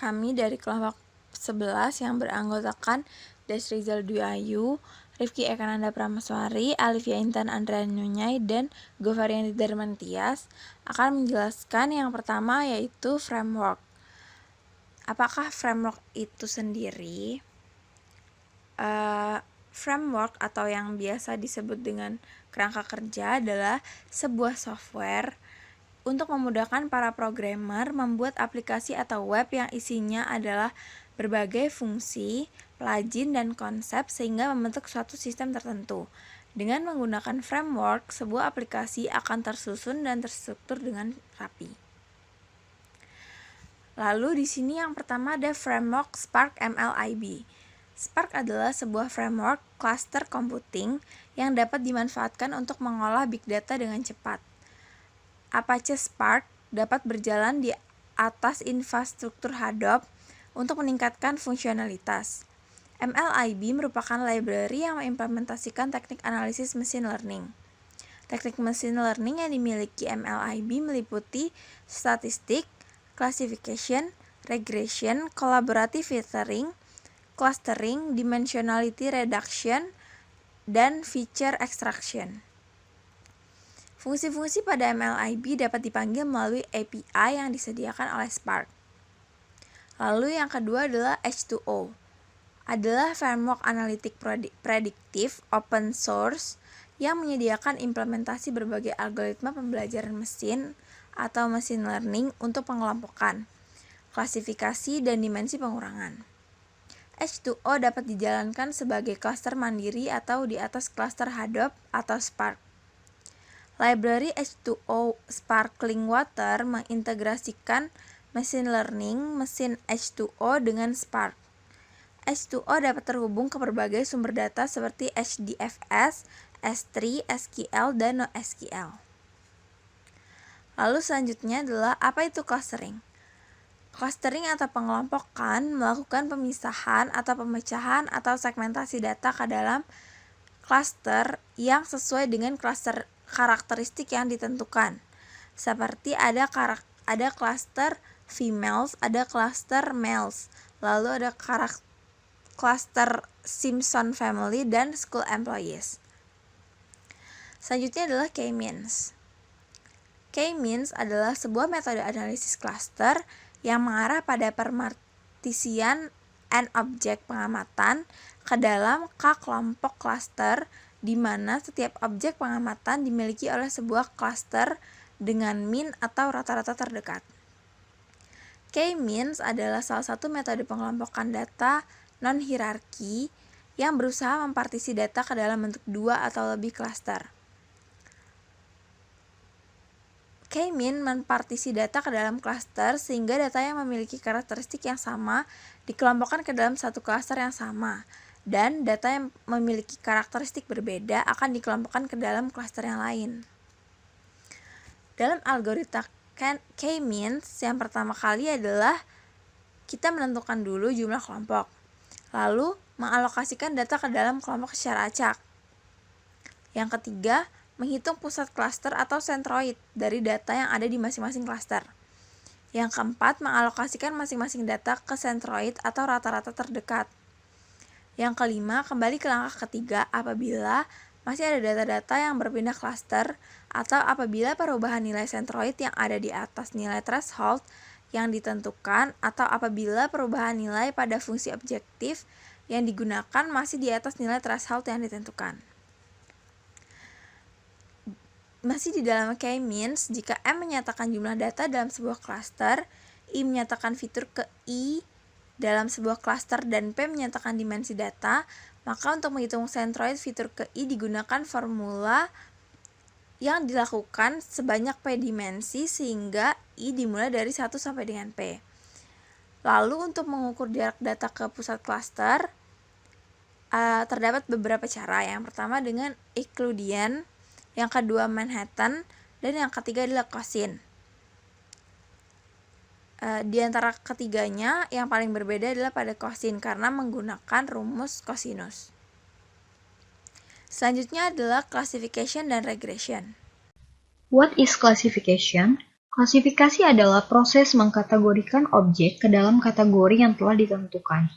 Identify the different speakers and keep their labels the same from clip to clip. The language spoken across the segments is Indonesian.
Speaker 1: Kami dari kelompok 11 yang beranggotakan Desrizal Dwi Ayu, Rifki Ekananda Pramaswari, Alivia Intan Andrea Nyunyai, dan Govarianti Darman Tias akan menjelaskan yang pertama yaitu framework. Apakah framework itu sendiri? Framework atau yang biasa disebut dengan kerangka kerja adalah sebuah software untuk memudahkan para programmer membuat aplikasi atau web yang isinya adalah berbagai fungsi, plugin, dan konsep sehingga membentuk suatu sistem tertentu. Dengan menggunakan framework, sebuah aplikasi akan tersusun dan terstruktur dengan rapi. Lalu di sini yang pertama ada framework Spark MLIB. Spark adalah sebuah framework cluster computing yang dapat dimanfaatkan untuk mengolah big data dengan cepat. Apache Spark dapat berjalan di atas infrastruktur Hadoop untuk meningkatkan fungsionalitas. MLIB merupakan library yang mengimplementasikan teknik analisis machine learning. Teknik machine learning yang dimiliki MLIB meliputi statistik, classification, regression, collaborative filtering, clustering, dimensionality reduction, dan feature extraction. Fungsi-fungsi pada MLIB dapat dipanggil melalui API yang disediakan oleh Spark. Lalu yang kedua adalah H2O. Adalah framework analitik prediktif open source yang menyediakan implementasi berbagai algoritma pembelajaran mesin atau machine learning untuk pengelompokan, klasifikasi, dan dimensi pengurangan. H2O dapat dijalankan sebagai cluster mandiri atau di atas cluster Hadoop atau Spark. Library H2O Sparkling Water mengintegrasikan machine learning mesin H2O dengan Spark. H2O dapat terhubung ke berbagai sumber data seperti HDFS, S3, SQL, dan NoSQL. Lalu selanjutnya adalah apa itu clustering? Clustering atau pengelompokan melakukan pemisahan atau pemecahan atau segmentasi data ke dalam cluster yang sesuai dengan cluster karakteristik yang ditentukan. Seperti ada cluster females, ada cluster males, lalu ada cluster Simpson family dan school employees. Selanjutnya adalah K-means. K-means adalah sebuah metode analisis cluster yang mengarah pada pemartisian N objek pengamatan ke dalam K kelompok cluster di mana setiap objek pengamatan dimiliki oleh sebuah cluster dengan mean atau rata-rata terdekat. K-means adalah salah satu metode pengelompokan data non-hierarki yang berusaha mempartisi data ke dalam bentuk dua atau lebih cluster. K-mean mempartisi data ke dalam cluster sehingga data yang memiliki karakteristik yang sama dikelompokkan ke dalam satu cluster yang sama, dan data yang memiliki karakteristik berbeda akan dikelompokkan ke dalam cluster yang lain. Dalam algoritma K-means yang pertama kali adalah kita menentukan dulu jumlah kelompok, lalu mengalokasikan data ke dalam kelompok secara acak. Yang ketiga, menghitung pusat cluster atau sentroid dari data yang ada di masing-masing cluster. Yang keempat, mengalokasikan masing-masing data ke sentroid atau rata-rata terdekat. Yang kelima, kembali ke langkah ketiga apabila masih ada data-data yang berpindah cluster atau apabila perubahan nilai sentroid yang ada di atas nilai threshold yang ditentukan atau apabila perubahan nilai pada fungsi objektif yang digunakan masih di atas nilai threshold yang ditentukan. Masih di dalam K-means, jika M menyatakan jumlah data dalam sebuah cluster, I menyatakan fitur ke I dalam sebuah cluster, dan P menyatakan dimensi data, maka untuk menghitung sentroid fitur ke I digunakan formula yang dilakukan sebanyak P dimensi sehingga I dimulai dari 1 sampai dengan P. Lalu untuk mengukur jarak data ke pusat cluster, terdapat beberapa cara. Yang pertama dengan Euclidean, yang kedua Manhattan, dan yang ketiga adalah Cosine. Di antara ketiganya yang paling berbeda adalah pada Cosine karena menggunakan rumus cosinus. Selanjutnya adalah classification dan regression.
Speaker 2: What is classification? Klasifikasi adalah proses mengkategorikan objek ke dalam kategori yang telah ditentukan.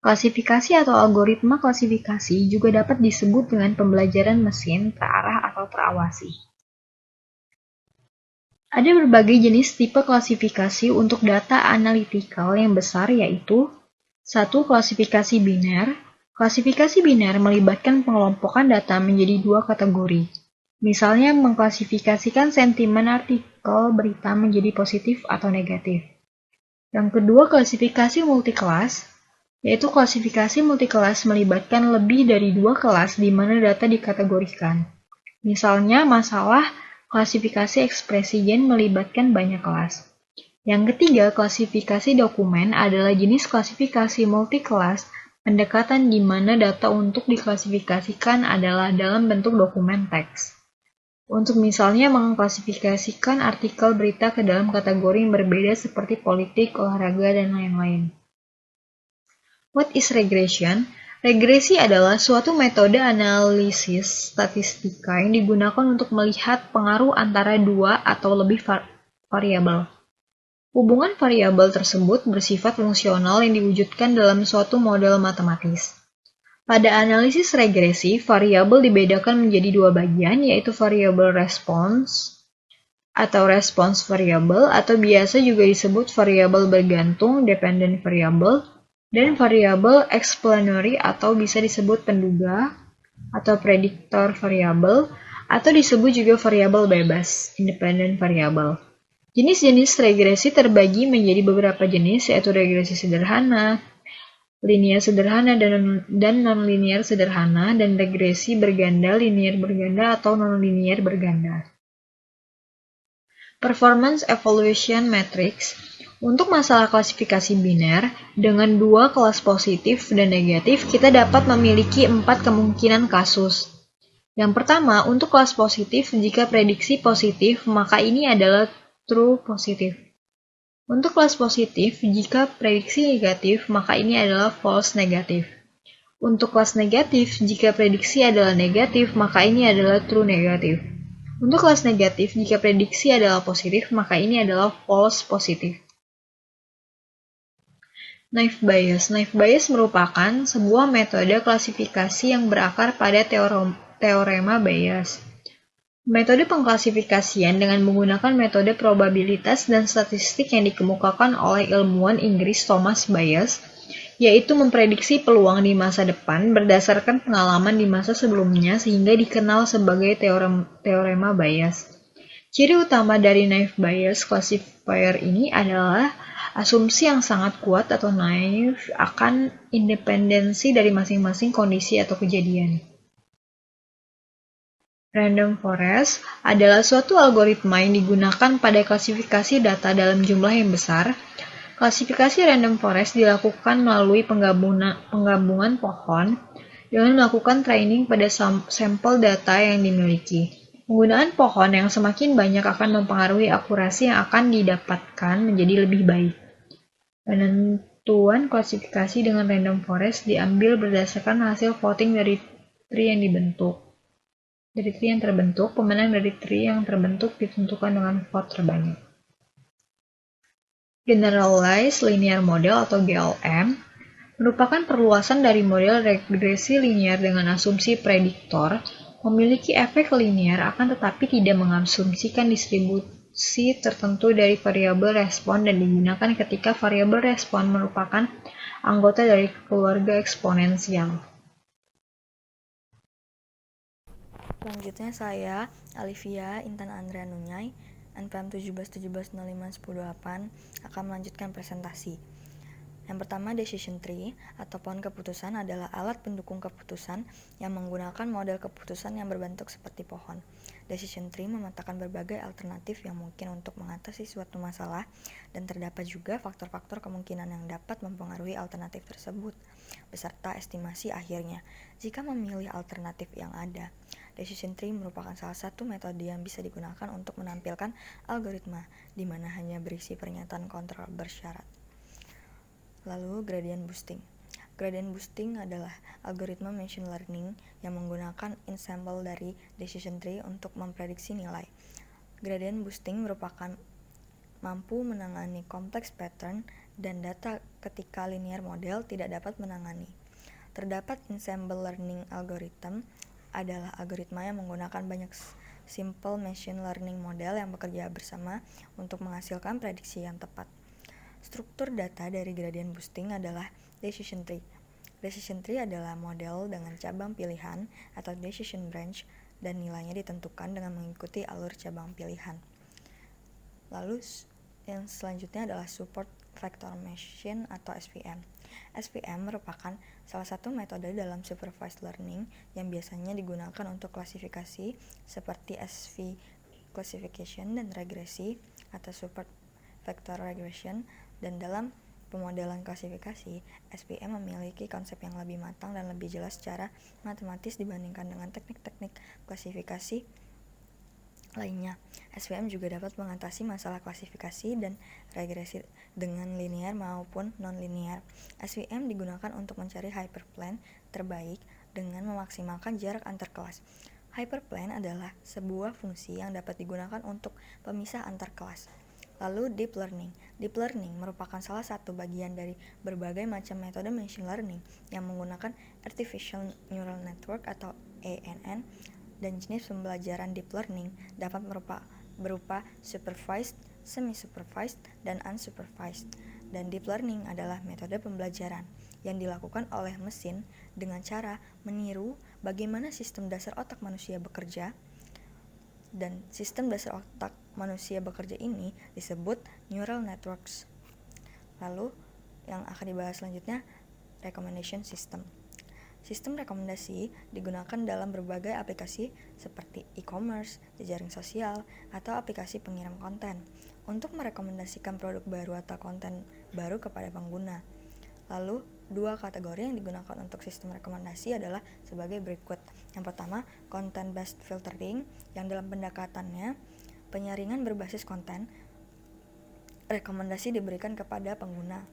Speaker 2: Klasifikasi atau algoritma klasifikasi juga dapat disebut dengan pembelajaran mesin terarah atau terawasi. Ada berbagai jenis tipe klasifikasi untuk data analitikal yang besar, yaitu 1. Klasifikasi biner. Klasifikasi biner melibatkan pengelompokan data menjadi dua kategori. Misalnya mengklasifikasikan sentimen artikel berita menjadi positif atau negatif. Yang kedua, klasifikasi multikelas, yaitu klasifikasi multikelas melibatkan lebih dari dua kelas di mana data dikategorikan. Misalnya masalah klasifikasi ekspresi gen melibatkan banyak kelas. Yang ketiga, klasifikasi dokumen adalah jenis klasifikasi multikelas pendekatan di mana data untuk diklasifikasikan adalah dalam bentuk dokumen teks. Untuk misalnya mengklasifikasikan artikel berita ke dalam kategori yang berbeda seperti politik, olahraga, dan lain-lain. What is regression? Regresi adalah suatu metode analisis statistika yang digunakan untuk melihat pengaruh antara dua atau lebih variabel. Hubungan variabel tersebut bersifat fungsional yang diwujudkan dalam suatu model matematis. Pada analisis regresi, variabel dibedakan menjadi dua bagian, yaitu variabel response atau response variable, atau biasa juga disebut variabel bergantung dependent variable, dan variabel explanatory atau bisa disebut penduga atau predictor variable, atau disebut juga variabel bebas independent variable. Jenis-jenis regresi terbagi menjadi beberapa jenis, yaitu regresi sederhana, linear sederhana, dan non-linear sederhana, dan regresi berganda, linear berganda, atau non-linear berganda. Performance Evaluation Matrix. Untuk masalah klasifikasi biner, dengan dua kelas positif dan negatif, kita dapat memiliki 4 kemungkinan kasus. Yang pertama, untuk kelas positif, jika prediksi positif, maka ini adalah true positif. Untuk kelas positif, jika prediksi negatif, maka ini adalah false negatif. Untuk kelas negatif, jika prediksi adalah negatif, maka ini adalah true negatif. Untuk kelas negatif, jika prediksi adalah positif, maka ini adalah false positif. Naive Bayes. Naive Bayes merupakan sebuah metode klasifikasi yang berakar pada teorema Bayes. Metode pengklasifikasian dengan menggunakan metode probabilitas dan statistik yang dikemukakan oleh ilmuwan Inggris Thomas Bayes, yaitu memprediksi peluang di masa depan berdasarkan pengalaman di masa sebelumnya sehingga dikenal sebagai teorema Bayes. Ciri utama dari naive Bayes classifier ini adalah asumsi yang sangat kuat atau naive akan independensi dari masing-masing kondisi atau kejadian. Random forest adalah suatu algoritma yang digunakan pada klasifikasi data dalam jumlah yang besar. Klasifikasi random forest dilakukan melalui penggabungan pohon dengan melakukan training pada sampel data yang dimiliki. Penggunaan pohon yang semakin banyak akan mempengaruhi akurasi yang akan didapatkan menjadi lebih baik. Penentuan klasifikasi dengan random forest diambil berdasarkan hasil voting dari tree yang dibentuk. Dari tree yang terbentuk, pemenang dari tree yang terbentuk ditentukan dengan vote terbanyak. Generalized Linear Model atau GLM merupakan perluasan dari model regresi linear dengan asumsi prediktor memiliki efek linear akan tetapi tidak mengasumsikan distribusi tertentu dari variabel respon dan digunakan ketika variabel respon merupakan anggota dari keluarga eksponensial.
Speaker 1: Selanjutnya saya, Alivia Intan Andrea Nunyai, NPM 1717051008, akan melanjutkan presentasi. Yang pertama, decision tree atau pohon keputusan adalah alat pendukung keputusan yang menggunakan model keputusan yang berbentuk seperti pohon. Decision tree memetakan berbagai alternatif yang mungkin untuk mengatasi suatu masalah dan terdapat juga faktor-faktor kemungkinan yang dapat mempengaruhi alternatif tersebut, beserta estimasi akhirnya jika memilih alternatif yang ada. Decision tree merupakan salah satu metode yang bisa digunakan untuk menampilkan algoritma, di mana hanya berisi pernyataan kontrol bersyarat. Lalu, gradient boosting. Gradient boosting adalah algoritma machine learning yang menggunakan ensemble dari decision tree untuk memprediksi nilai. Gradient boosting merupakan
Speaker 3: mampu menangani kompleks pattern dan data ketika linear model tidak dapat menangani. Terdapat ensemble learning algorithm adalah algoritma yang menggunakan banyak simple machine learning model yang bekerja bersama untuk menghasilkan prediksi yang tepat. Struktur data dari gradient boosting adalah decision tree. Decision tree adalah model dengan cabang pilihan atau decision branch dan nilainya ditentukan dengan mengikuti alur cabang pilihan. Lalu yang selanjutnya adalah support vector machine atau SVM. SVM merupakan salah satu metode dalam supervised learning yang biasanya digunakan untuk klasifikasi seperti SV classification dan regresi atau support vector regression, dan dalam pemodelan klasifikasi, SVM memiliki konsep yang lebih matang dan lebih jelas secara matematis dibandingkan dengan teknik-teknik klasifikasi lainnya. SVM juga dapat mengatasi masalah klasifikasi dan regresi dengan linear maupun non-linear. SVM digunakan untuk mencari hyperplane terbaik dengan memaksimalkan jarak antar kelas. Hyperplane adalah sebuah fungsi yang dapat digunakan untuk pemisah antar kelas. Lalu deep learning. Deep learning merupakan salah satu bagian dari berbagai macam metode machine learning yang menggunakan artificial neural network atau ANN, dan jenis pembelajaran deep learning dapat berupa supervised, semi-supervised, dan unsupervised. Dan deep learning adalah metode pembelajaran yang dilakukan oleh mesin dengan cara meniru bagaimana sistem dasar otak manusia bekerja, dan sistem dasar otak manusia bekerja ini disebut neural networks. Lalu yang akan dibahas selanjutnya, recommendation system. Sistem rekomendasi digunakan dalam berbagai aplikasi seperti e-commerce, jejaring sosial, atau aplikasi pengirim konten untuk merekomendasikan produk baru atau konten baru kepada pengguna. Lalu, dua kategori yang digunakan untuk sistem rekomendasi adalah sebagai berikut. Yang pertama, content-based filtering, yang dalam pendekatannya penyaringan berbasis konten. Rekomendasi diberikan kepada pengguna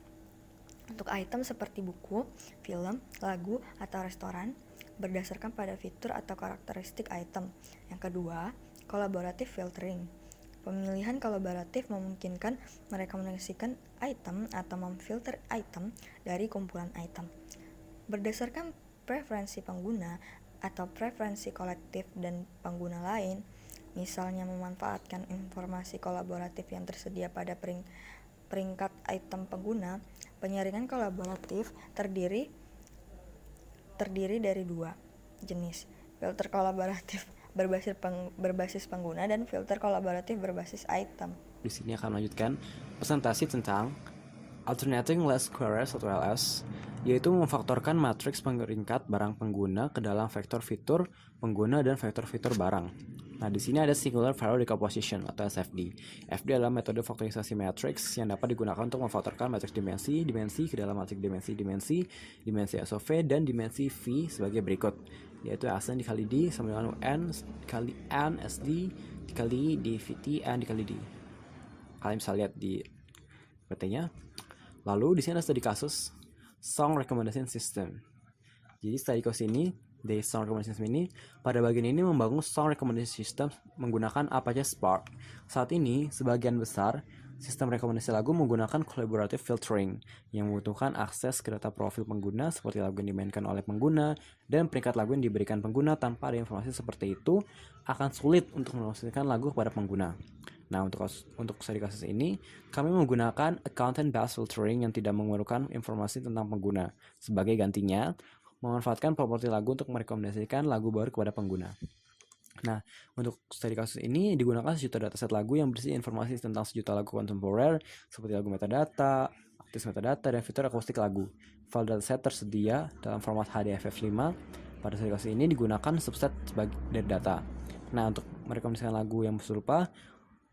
Speaker 3: untuk item seperti buku, film, lagu, atau restoran berdasarkan pada fitur atau karakteristik item. Yang kedua, collaborative filtering. Pemilihan kolaboratif memungkinkan merekomendasikan item atau memfilter item dari kumpulan item berdasarkan preferensi pengguna atau preferensi kolektif dan pengguna lain. Misalnya memanfaatkan informasi kolaboratif yang tersedia pada peringkat item pengguna. Penyaringan kolaboratif terdiri dari dua jenis: filter kolaboratif berbasis pengguna dan filter kolaboratif berbasis item.
Speaker 4: Di sini akan melanjutkan presentasi tentang alternating least squares atau LS, yaitu memfaktorkan matriks peringkat barang pengguna ke dalam vektor fitur pengguna dan vektor fitur barang. Nah, di sini ada singular value decomposition atau SFD. FD adalah metode faktorisasi matriks yang dapat digunakan untuk memfaktorkan matriks dimensi ke dalam matriks dimensi SOV dan dimensi V sebagai berikut, yaitu Sn dikali D sama dengan UN dikali N SD dikali dVT N dikali D. Kalian bisa lihat di PT-nya. Lalu di sini ada studi kasus Song Recommendation System. Jadi studi kasus ini dari Song Recommendation System ini, pada bagian ini membangun Song Recommendation System menggunakan Apache Spark. Saat ini, sebagian besar sistem rekomendasi lagu menggunakan collaborative filtering yang membutuhkan akses ke data profil pengguna seperti lagu yang dimainkan oleh pengguna dan peringkat lagu yang diberikan pengguna. Tanpa ada informasi seperti itu, akan sulit untuk memasukkan lagu kepada pengguna. Nah, untuk studi kasus ini, kami menggunakan content-based filtering yang tidak memerlukan informasi tentang pengguna. Sebagai gantinya, memanfaatkan properti lagu untuk merekomendasikan lagu baru kepada pengguna. Nah, untuk studi kasus ini digunakan sejuta dataset lagu yang berisi informasi tentang sejuta lagu kontemporer seperti lagu metadata, artis metadata, dan fitur akustik lagu. File dataset tersedia dalam format HDFF5. Pada studi kasus ini digunakan subset sebagai dari data. Nah, untuk merekomendasikan lagu yang serupa,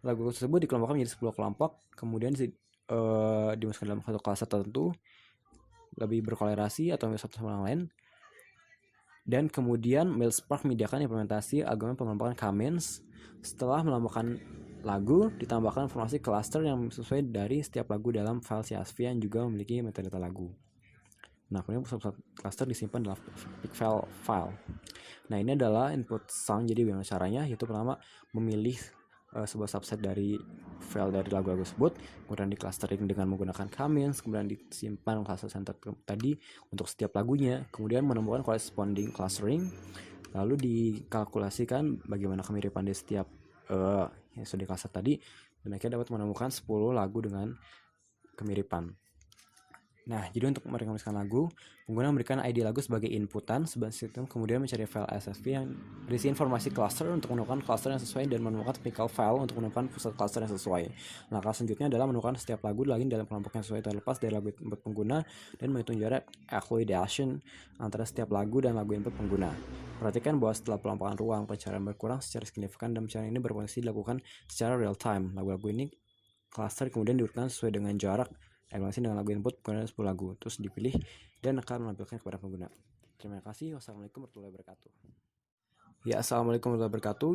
Speaker 4: lagu tersebut dikelompokkan menjadi 10 kelompok, kemudian dimasukkan dalam satu kelas tertentu, lebih berkolerasi atau satu sama lain. Dan kemudian MailSpark menyediakan implementasi algoritma pengelompokan K-means. Setelah melambangkan lagu, ditambahkan informasi cluster yang sesuai dari setiap lagu dalam file CSV yang juga memiliki metadata lagu. Nah, kemudian pusat cluster disimpan dalam file. Nah, ini adalah input song. Jadi bagaimana caranya? Yaitu pertama memilih sebuah subset dari file dari lagu-lagu tersebut, kemudian di clustering dengan menggunakan comments, kemudian disimpan cluster center tadi untuk setiap lagunya, kemudian menemukan corresponding clustering, lalu dikalkulasikan bagaimana kemiripan di setiap yang sudah di cluster tadi, dan akhirnya dapat menemukan 10 lagu dengan kemiripan. Nah, jadi untuk merekomendasikan lagu, pengguna memberikan ID lagu sebagai inputan, sebuah sistem kemudian mencari file SFP yang berisi informasi cluster untuk menemukan cluster yang sesuai dan menemukan typical file untuk menemukan pusat cluster yang sesuai. Langkah selanjutnya adalah menemukan setiap lagu lagi dalam kelompok yang sesuai terlepas dari lagu input pengguna dan menghitung jarak equidation antara setiap lagu dan lagu input pengguna. Perhatikan bahwa setelah pelompokan ruang, pencarian berkurang secara signifikan dan pencarian ini berpotensi dilakukan secara real time. Lagu-lagu ini cluster kemudian diurutkan sesuai dengan jarak evaluasi dengan lagu input pengguna 10 lagu, terus dipilih dan akan menampilkan kepada pengguna. Terima kasih. Wassalamualaikum warahmatullahi wabarakatuh. Ya, assalamualaikum warahmatullahi wabarakatuh.